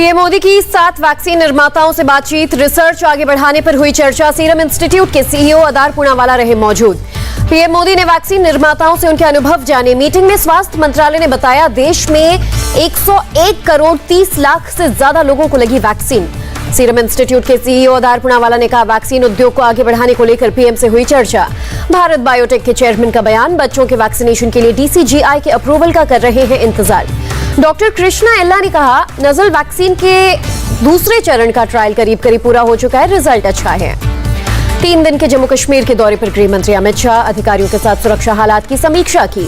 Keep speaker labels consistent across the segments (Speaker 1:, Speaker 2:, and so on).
Speaker 1: PM Modi की 7 vaccine निर्माताओं से बातचीत, रिसर्च आगे बढ़ाने पर हुई चर्चा। सीरम इंस्टीट्यूट के सीईओ अदार पूनावाला रहे मौजूद। पीएम मोदी ने वैक्सीन निर्माताओं से उनके अनुभव जाने। मीटिंग में स्वास्थ्य मंत्रालय ने बताया देश में 101 करोड़ 30 लाख से ज्यादा लोगों को लगी वैक्सीन। सीरम इंस्टीट्यूट के सीईओ अदार पूनावाला ने कहा वैक्सीन उद्योग को आगे बढ़ाने को लेकर पीएम से हुई चर्चा। भारत बायोटेक के चेयरमैन का बयान, बच्चों के वैक्सीनेशन के लिए डीसीजीआई के अप्रूवल का कर रहे हैं इंतजार। डॉक्टर कृष्णा एल्ला ने कहा नजल वैक्सीन के दूसरे चरण का ट्रायल करीब पूरा हो चुका है, रिजल्ट अच्छा है। 3 दिन के जम्मू कश्मीर के दौरे पर गृह मंत्री अमित शाह अधिकारियों के साथ सुरक्षा हालात की समीक्षा की।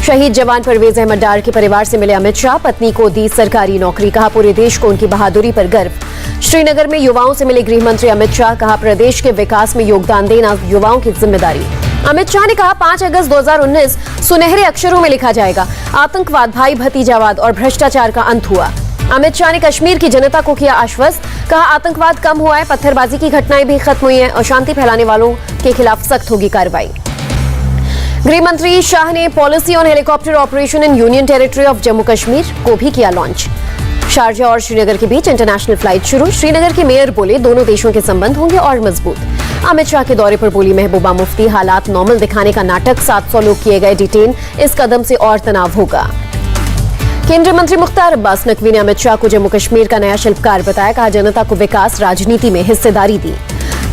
Speaker 1: शहीद जवान परवेज अहमद डार के परिवार से मिले अमित शाह, पत्नी को दी सरकारी नौकरी, कहा पूरे देश को उनकी बहादुरी पर गर्व। श्रीनगर में युवाओं से मिले गृह मंत्री अमित शाह, कहा प्रदेश के विकास में योगदान देना युवाओं की जिम्मेदारी। अमित शाह ने कहा 5 अगस्त 2019 सुनहरे अक्षरों में लिखा जाएगा। आतंकवाद, भाई भतीजावाद और भ्रष्टाचार का अंत हुआ। अमित शाह ने कश्मीर की जनता को किया आश्वस्त, कहा आतंकवाद कम हुआ है, पत्थरबाजी की घटनाएं भी खत्म हुई हैं, अशांति फैलाने वालों के खिलाफ सख्त होगी कार्रवाई। गृह मंत्री शाह ने policy on helicopter operation in union territory of Jammu Kashmir को भी किया लॉन्च। शारजा और श्रीनगर के बीच इंटरनेशनल फ्लाइट शुरू। श्रीनगर के मेयर बोले दोनों देशों के संबंध होंगे और मजबूत। अमित शाह के दौरे पर बोली महबूबा मुफ्ती, हालात नॉर्मल दिखाने का नाटक, 700 लोग किए गए डिटेन, इस कदम से और तनाव होगा। केंद्रीय मंत्री मुख्तार अब्बास नकवी ने अमित शाह को जम्मू कश्मीर का नया शिल्पकार बताया, कहा जनता को विकास राजनीति में हिस्सेदारी दी।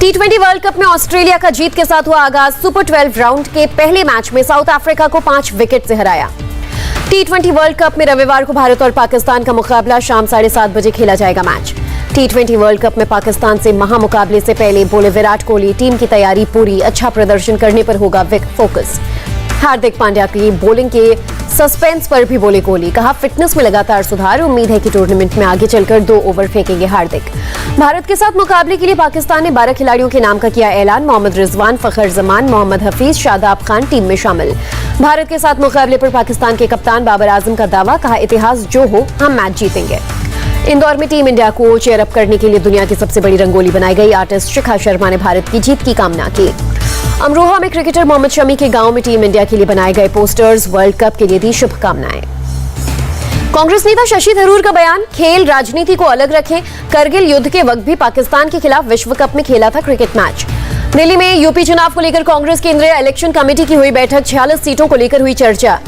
Speaker 1: T20 वर्ल्ड कप में ऑस्ट्रेलिया का जीत के साथ हुआ आगाज। सुपर 12 राउंड के पहले मैच में साउथ अफ्रीका को 5 विकेट से हराया। T20 वर्ल्ड कप में रविवार को भारत और पाकिस्तान का मुकाबला, शाम 7:30 बजे खेला जाएगा मैच। T20 वर्ल्ड कप में पाकिस्तान से महामुकाबले से पहले बोले विराट कोहली, टीम की तैयारी पूरी, अच्छा प्रदर्शन करने पर होगा फोकस। हार्दिक पांड्या की बॉलिंग के सस्पेंस पर भी बोले कोहली, कहा फिटनेस में लगातार सुधार, उम्मीद है कि टूर्नामेंट में आगे चलकर 2 ओवर फेंकेंगे हार्दिक। भारत के साथ मुकाबले के लिए पाकिस्तान ने 12 खिलाड़ियों के नाम का किया ऐलान। मोहम्मद रिजवान, फखर जमान, मोहम्मद हफीज, शादाब खान टीम में शामिल। भारत के साथ मुकाबले पर पाकिस्तान के कप्तान बाबर आजम का दावा, कहा इतिहास जो हो हम मैच जीतेंगे। इंदौर में टीम इंडिया को चेयर अप करने के लिए दुनिया की सबसे बड़ी रंगोली बनाई गई। आर्टिस्ट शिखा शर्मा ने भारत की जीत की कामना की। अमरोहा में क्रिकेटर मोहम्मद शमी के गांव में टीम इंडिया के लिए बनाए गए पोस्टर्स, वर्ल्ड कप के लिए दी शुभकामनाएं। कांग्रेस नेता शशि थरूर का बयान, खेल राजनीति को अलग रखें, करगिल युद्ध के वक्त भी पाकिस्तान के खिलाफ विश्व कप में खेला था क्रिकेट मैच। दिल्ली में यूपी चुनाव को लेकर कांग्रेस केंद्रीय इलेक्शन कमेटी की हुई बैठक, 46 सीटों को लेकर हुई चर्चा।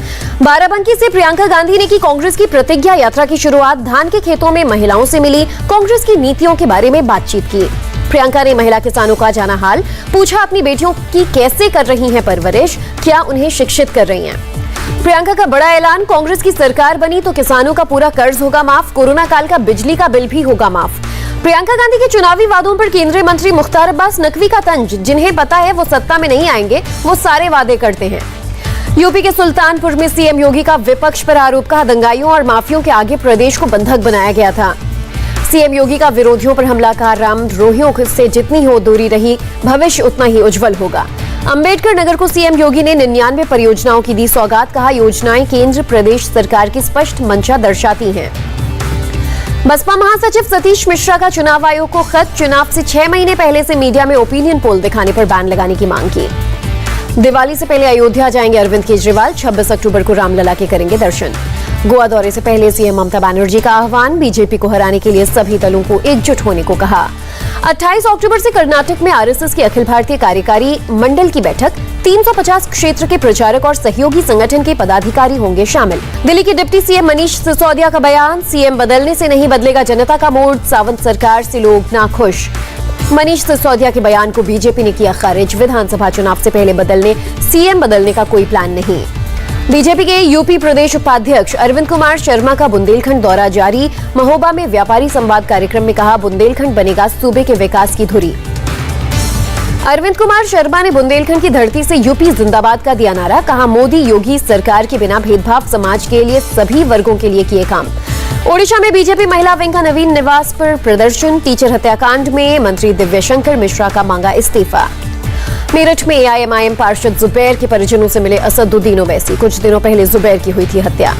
Speaker 1: बाराबंकी से प्रियंका गांधी ने की कांग्रेस की प्रतिज्ञा यात्रा की शुरुआत। धान के खेतों में महिलाओं से मिली, कांग्रेस की नीतियों के बारे में बातचीत की। प्रियंका ने महिला किसानों का जाना हाल, पूछा अपनी बेटियों की कैसे कर रही हैं परवरिश, क्या उन्हें शिक्षित कर रही हैं। प्रियंका का बड़ा ऐलान, कांग्रेस की सरकार बनी तो किसानों का पूरा कर्ज होगा माफ, कोरोना काल का बिजली का बिल भी होगा माफ। प्रियंका गांधी के चुनावी वादों पर केंद्रीय मंत्री मुख्तार अब्बास नकवी का तंज, जिन्हें पता है वो सत्ता में नहीं आएंगे, वो सारे वादे करते हैं। यूपी के सुल्तानपुर में सीएम योगी का विपक्ष पर आरोप, कहा दंगाइयों और माफियों के आगे प्रदेश को बंधक बनाया गया था। सीएम योगी का विरोधियों पर हमला, कहा रामद्रोहियों से जितनी हो दूरी रही, भविष्य उतना ही उज्जवल होगा। अंबेडकर नगर को सीएम योगी ने 99 परियोजनाओं की दी सौगात, कहा योजनाएं केंद्र प्रदेश सरकार की स्पष्ट मंशा दर्शाती हैं। बसपा महासचिव सतीश मिश्रा का चुनाव आयोग को खत, चुनाव से 6 महीने पहले से मीडिया में ओपिनियन पोल दिखाने पर बैन लगाने की मांग की। दिवाली से पहले अयोध्या जाएंगे अरविंद केजरीवाल, 26 अक्टूबर को रामलला के करेंगे दर्शन। गोवा दौरे से पहले सीएम ममता बनर्जी का आह्वान, बीजेपी को हराने के लिए सभी दलों को एकजुट होने को कहा। 28 अक्टूबर से कर्नाटक में आरएसएस की अखिल भारतीय कार्यकारी मंडल की बैठक, 350 क्षेत्र के प्रचारक और सहयोगी संगठन के पदाधिकारी होंगे शामिल। दिल्ली के डिप्टी सीएम मनीष सिसोदिया का बयान, सीएम बदलने से नहीं बदलेगा जनता का मूड, सावंत सरकार से लोग नाखुश। मनीष सिसोदिया के बयान को बीजेपी ने किया खारिज, विधानसभा चुनाव से पहले सीएम बदलने का कोई प्लान नहीं। बीजेपी के यूपी प्रदेश उपाध्यक्ष अरविंद कुमार शर्मा का बुंदेलखंड दौरा जारी, महोबा में व्यापारी संवाद कार्यक्रम में कहा बुंदेलखंड बनेगा सूबे के विकास की धुरी। अरविंद कुमार शर्मा ने बुंदेलखंड की धरती से यूपी जिंदाबाद का दिया नारा, कहा मोदी योगी सरकार के बिना भेदभाव समाज के लिए सभी वर्गों के लिए किए काम। ओडिशा में बीजेपी महिला विंग का नवीन निवास पर प्रदर्शन, टीचर हत्याकांड में मंत्री दिव्यशंकर मिश्रा का मांगा इस्तीफा। मेरठ में एआईएमआईएम पार्षद जुबैर के परिजनों से मिले असदुद्दीन ओवैसी, कुछ दिनों पहले जुबैर की हुई थी हत्या।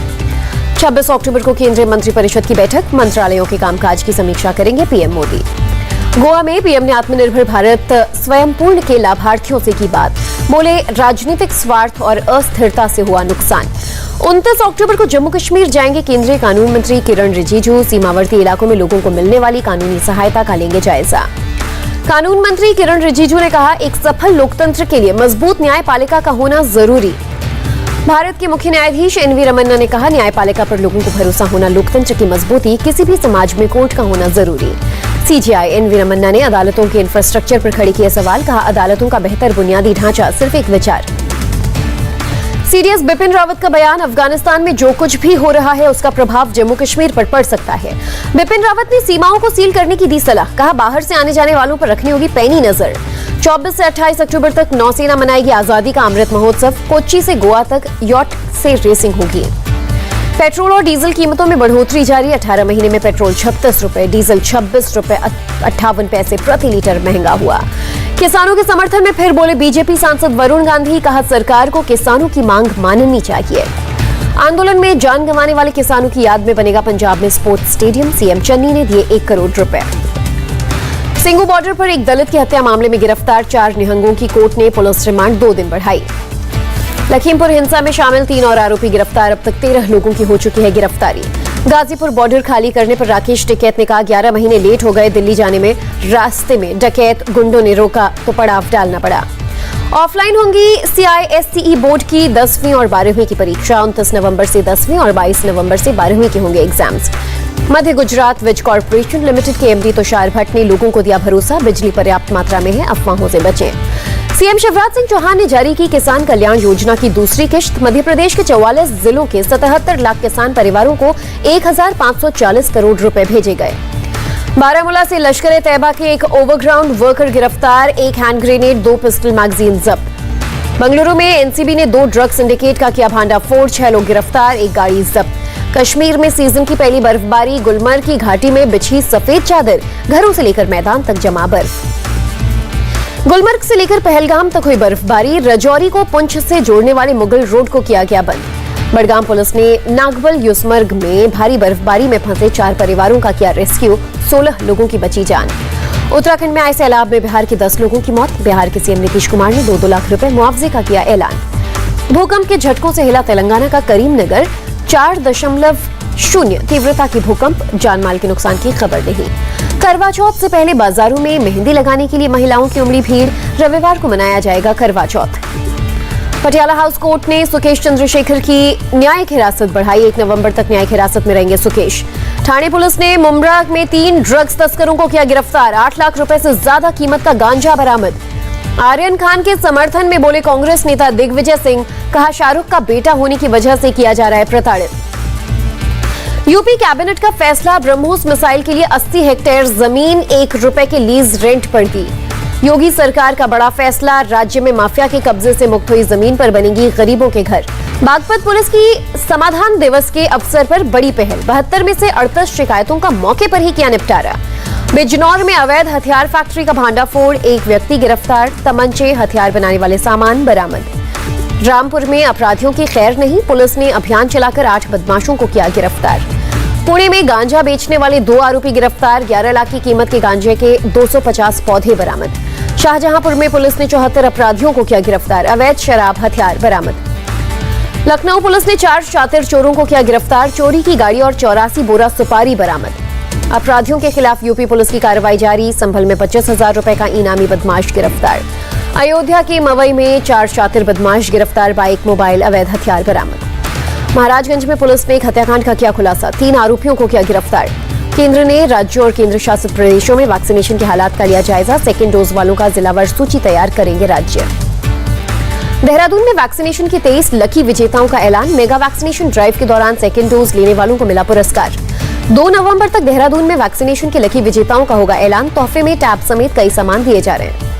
Speaker 1: 26 अक्टूबर को केंद्रीय मंत्रिपरिषद की बैठक, मंत्रालयों के कामकाज की समीक्षा करेंगे पीएम मोदी। गोवा में पीएम ने आत्मनिर्भर भारत स्वयंपूर्ण के लाभार्थियों से की बात, बोले राजनीतिक स्वार्थ और अस्थिरता से हुआ नुकसान। 29 अक्टूबर को जम्मू कश्मीर जाएंगे केंद्रीय कानून मंत्री किरण रिजिजू। सीमावर्ती इलाकों में लोगों को मिलने वाली कानूनी सहायता का लेंगे जायजा। कानून मंत्री किरण रिजिजू ने कहा, एक सफल लोकतंत्र के लिए मजबूत न्यायपालिका का होना जरूरी। भारत के मुख्य न्यायाधीश एनवी रमन्ना ने कहा, न्यायपालिका पर लोगों को भरोसा होना लोकतंत्र की मजबूती, किसी भी समाज में कोर्ट का होना जरूरी। सीजीआई एनवी रमन्ना ने अदालतों के इंफ्रास्ट्रक्चर पर खड़े किए सवाल। कहा, अदालतों का बेहतर बुनियादी ढांचा सिर्फ एक विचार। सीडीएस बिपिन रावत का बयान, अफगानिस्तान में जो कुछ भी हो रहा है उसका प्रभाव जम्मू कश्मीर पर पड़ सकता है। बिपिन रावत ने सीमाओं को सील करने की दी सलाह। कहा, बाहर से आने जाने वालों पर रखनी होगी पैनी नजर। 24 से 28 अक्टूबर तक नौसेना मनाएगी आजादी का अमृत महोत्सव। कोच्चि से गोवा तक यॉट से रेसिंग होगी। पेट्रोल और डीजल कीमतों में बढ़ोतरी जारी। 18 महीने में पेट्रोल 36 रुपए, डीजल 26 रुपए 58 पैसे प्रति लीटर महंगा हुआ। किसानों के समर्थन में फिर बोले बीजेपी सांसद वरुण गांधी। कहा, सरकार को किसानों की मांग माननी चाहिए। आंदोलन में जान गंवाने वाले किसानों की याद में बनेगा पंजाब में स्पोर्ट्स स्टेडियम। सीएम चन्नी ने दिए 1 करोड़ रुपए। सिंगू बॉर्डर पर एक दलित की हत्या मामले में गिरफ्तार 4 निहंगों की कोर्ट ने पुलिस रिमांड 2 दिन बढ़ाई। लखीमपुर हिंसा में शामिल 3 और आरोपी गिरफ्तार। अब तक 13 लोगों की हो चुकी है गिरफ्तारी। गाजीपुर बॉर्डर खाली करने पर राकेश टिकैत ने कहा, 11 महीने लेट हो गए दिल्ली जाने में। रास्ते में डकैत गुंडों ने रोका तो पड़ाव डालना पड़ा। ऑफलाइन होंगी CISCE बोर्ड की 10वीं और 12वीं की परीक्षा। 29 नवंबर से 10वीं और 22 नवंबर से 12वीं के होंगे एग्जाम्स। मध्य गुजरात वेज कॉर्पोरेशन लिमिटेड के MD तुषार भट्ट ने लोगों को दिया भरोसा, बिजली पर्याप्त मात्रा में है, अफवाहों से बचें। सीएम शिवराज सिंह चौहान ने जारी की किसान कल्याण योजना की दूसरी किश्त। मध्य प्रदेश के 44 जिलों के 77 लाख किसान परिवारों को 1540 करोड़ रुपए भेजे गए। बारामूला से लश्कर तैयबा के एक ओवरग्राउंड वर्कर गिरफ्तार। 1 हैंड ग्रेनेड, 2 पिस्टल मैगजीन जब्त। बेंगलुरु में एनसीबी ने 2 ड्रग सिंडिकेट का किया भांडाफोड़। 6 लोग गिरफ्तार, 1 गाड़ी जब्त। कश्मीर में सीजन की पहली बर्फबारी। गुलमर्ग की घाटी में बिछी सफेद चादर, घरों से लेकर मैदान तक जमा बर्फ। गुलमर्ग से लेकर पहलगाम तक हुई बर्फबारी। रजौरी को पुंछ से जोड़ने वाले मुगल रोड को किया गया बंद। बडगाम पुलिस ने नागबल युसमर्ग में भारी बर्फबारी में फंसे 4 परिवारों का किया रेस्क्यू। 16 लोगों की बची जान। उत्तराखंड में आए सैलाब में बिहार के 10 लोगों की मौत। बिहार के सीएम नीतीश कुमार ने 2-2 लाख रुपए मुआवजे का किया ऐलान। भूकंप के झटकों से हिला तेलंगाना का करीमनगर। 4.0 तीव्रता की भूकंप, जानमाल के नुकसान की खबर नहीं। करवा चौथ से पहले बाजारों में मेहंदी लगाने के लिए महिलाओं की उमड़ी भीड़। रविवार को मनाया जाएगा करवा चौथ। पटियाला हाउस कोर्ट ने सुकेश चंद्रशेखर की न्यायिक हिरासत बढ़ाई। 1 नवंबर तक न्यायिक हिरासत में रहेंगे सुकेश। ठाणे पुलिस ने मुंब्रा में 3 ड्रग्स तस्करों को किया गिरफ्तार। 8 लाख रुपए से ज्यादा कीमत का गांजा बरामद। आर्यन खान के समर्थन में बोले कांग्रेस नेता दिग्विजय सिंह। कहा, शाहरुख का बेटा होने की वजह से किया जा रहा है प्रताड़ित। यूपी कैबिनेट का फैसला, ब्रह्मोस मिसाइल के लिए 80 हेक्टेयर जमीन 1 रुपए के लीज रेंट पर दी। योगी सरकार का बड़ा फैसला, राज्य में माफिया के कब्जे से मुक्त हुई जमीन पर बनेंगी गरीबों के घर। बागपत पुलिस की समाधान दिवस के अवसर पर बड़ी पहल। 72 में से 38 शिकायतों का मौके पर ही किया निपटारा। बिजनौर में अवैध हथियार फैक्ट्री का भांडाफोड़। 1 व्यक्ति गिरफ्तार। तमंचे, हथियार बनाने वाले सामान बरामद। रामपुर में अपराधियों की खैर नहीं। पुलिस ने अभियान चलाकर 8 बदमाशों को किया गिरफ्तार। पुणे में गांजा बेचने वाले 2 आरोपी गिरफ्तार। 11 लाख की कीमत के गांजे के 250 पौधे बरामद। शाहजहांपुर में पुलिस ने 74 अपराधियों को किया गिरफ्तार। अवैध शराब, हथियार बरामद। लखनऊ पुलिस ने 4 शातिर चोरों को किया गिरफ्तार। चोरी की गाड़ी और 84 बोरा सुपारी बरामद। अपराधियों के खिलाफ यूपी पुलिस की कार्रवाई जारी। संभल में 25,000 रुपए का इनामी बदमाश गिरफ्तार। अयोध्या के मवई में 4 शातिर बदमाश गिरफ्तार। बाइक, मोबाइल, अवैध हथियार बरामद। महाराजगंज में पुलिस ने एक हत्याकांड का किया खुलासा। 3 आरोपियों को किया गिरफ्तार। केंद्र ने राज्यों और केंद्र शासित प्रदेशों में वैक्सीनेशन के हालात का लिया जायजा। 2nd डोज वालों का जिलावार सूची तैयार करेंगे राज्य। देहरादून में वैक्सीनेशन के 23 लकी विजेताओं का ऐलान। मेगा वैक्सीनेशन ड्राइव के दौरान 2nd डोज लेने वालों को मिला पुरस्कार। 2 नवंबर तक देहरादून में वैक्सीनेशन के लकी विजेताओं का होगा ऐलान। तोहफे में टैब समेत कई सामान दिए जा रहे हैं।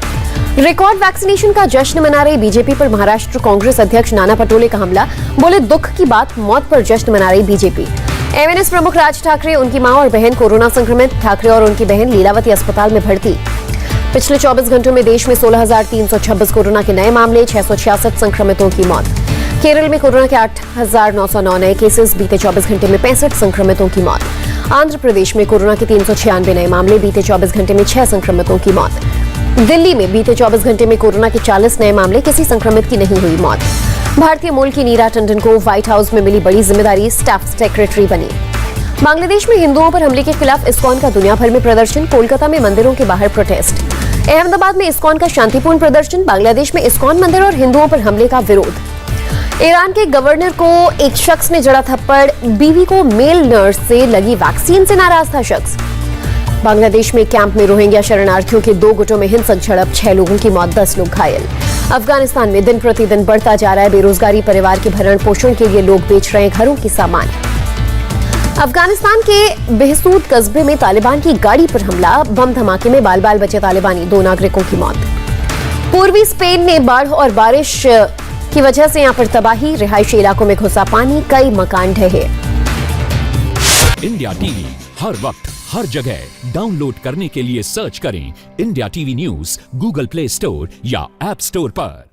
Speaker 1: रिकॉर्ड वैक्सीनेशन का जश्न मना रही बीजेपी पर महाराष्ट्र कांग्रेस अध्यक्ष नाना पटोले का हमला। बोले, दुख की बात, मौत पर जश्न मना रही बीजेपी। एमएनएस प्रमुख राज ठाकरे, उनकी मां और बहन कोरोना संक्रमित। ठाकरे और उनकी बहन लीलावती अस्पताल में भर्ती। पिछले 24 घंटों में देश में 16,326 कोरोना के नए मामले। 666 संक्रमितों की मौत। केरल में कोरोना के 8,909 नए केसेस। बीते 24 घंटे में 65 संक्रमितों की मौत। आंध्र प्रदेश में कोरोना के 396 नए मामले। बीते 24 घंटे में 6 संक्रमितों की मौत। दिल्ली में बीते 24 घंटे में कोरोना के 40 नए मामले। किसी संक्रमित की नहीं हुई मौत। भारतीय मूल की नीरा टंडन को व्हाइट हाउस में मिली बड़ी जिम्मेदारी, स्टाफ सेक्रेटरी बनी। बांग्लादेश में हिंदुओं पर हमले के खिलाफ इस्कॉन का दुनिया भर में प्रदर्शन, कोलकाता में मंदिरों के बाहर प्रोटेस्ट। अहमदाबाद में इस्कॉन का शांतिपूर्ण प्रदर्शन, बांग्लादेश में इस्कॉन मंदिर और हिंदुओं पर हमले का विरोध। ईरान के गवर्नर को एक शख्स ने जड़ा थप्पड़, बीवी को मेल नर्स से लगी वैक्सीन से नाराज था शख्स। बांग्लादेश में कैंप में रोहिंग्या शरणार्थियों के 2 गुटों में हिंसक झड़प, 6 लोगों की मौत, 10 लोग घायल। अफगानिस्तान में दिन प्रतिदिन बढ़ता जा रहा है बेरोजगारी, परिवार के भरण पोषण के लिए लोग बेच रहे हैं घरों की सामान। अफगानिस्तान के बेहसूद कस्बे में तालिबान की गाड़ी पर हमला, बम धमाके में बाल बाल बचे तालिबानी, 2 नागरिकों की मौत। पूर्वी स्पेन में बाढ़ और बारिश की वजह से यहां पर तबाही, रिहायशी इलाकों में घुसा पानी, कई मकान ढहे।
Speaker 2: इंडिया टीवी हर वक्त हर जगह डाउनलोड करने के लिए सर्च करें India TV news Google play store या ऐप स्टोर पर।